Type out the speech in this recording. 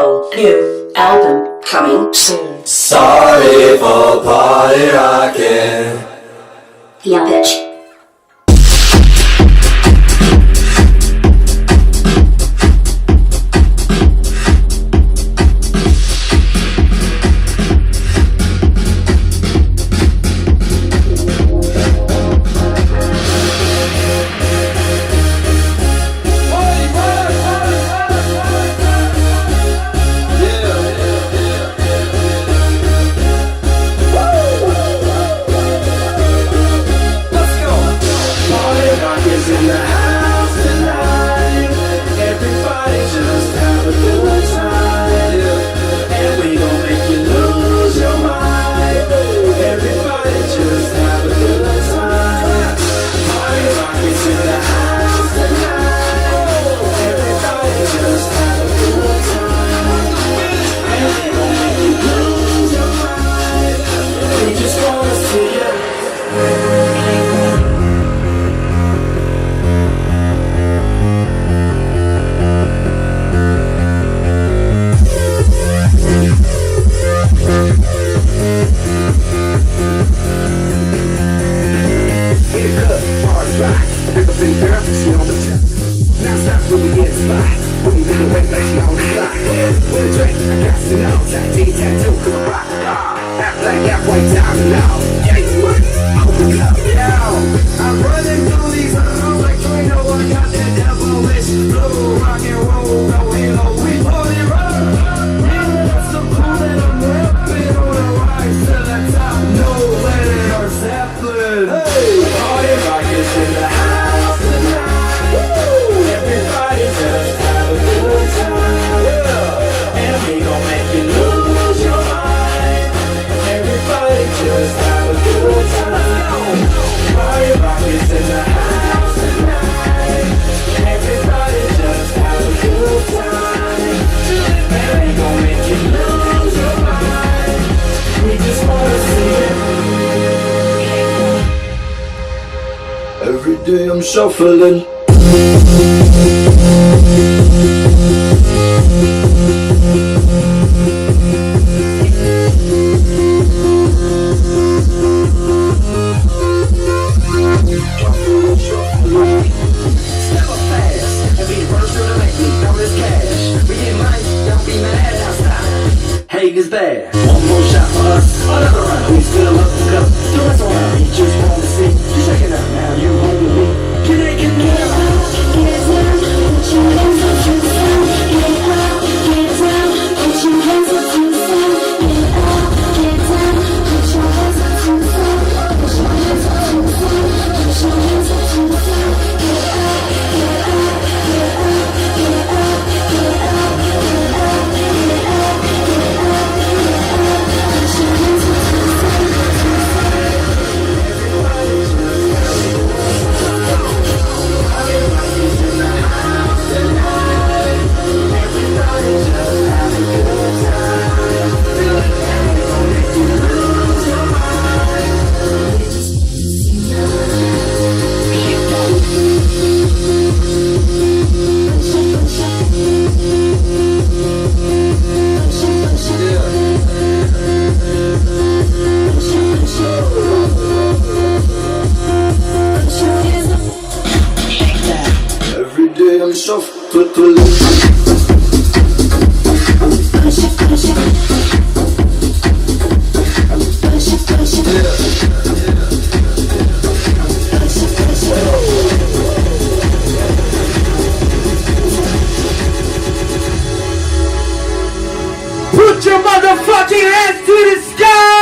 New album coming soon. Sorry for party rocking. Yeah, bitch. Every day I'm shuffling. Haters bad. One more shot for us, another round. We still up the cup. The rest around. We just want to see you check it out now. You home with me. Can they get me out? Get down, put your hands up to the sound. Get out, get down, put your hands up to the sound. Get out, get down, put your hands up to the sound. Put your hands up to the sound. Put your hands up to the sound. Get out, get out, get out, get out, get out, get out, get out. Every day I'm shuffling. Put your motherfucking hands to the sky!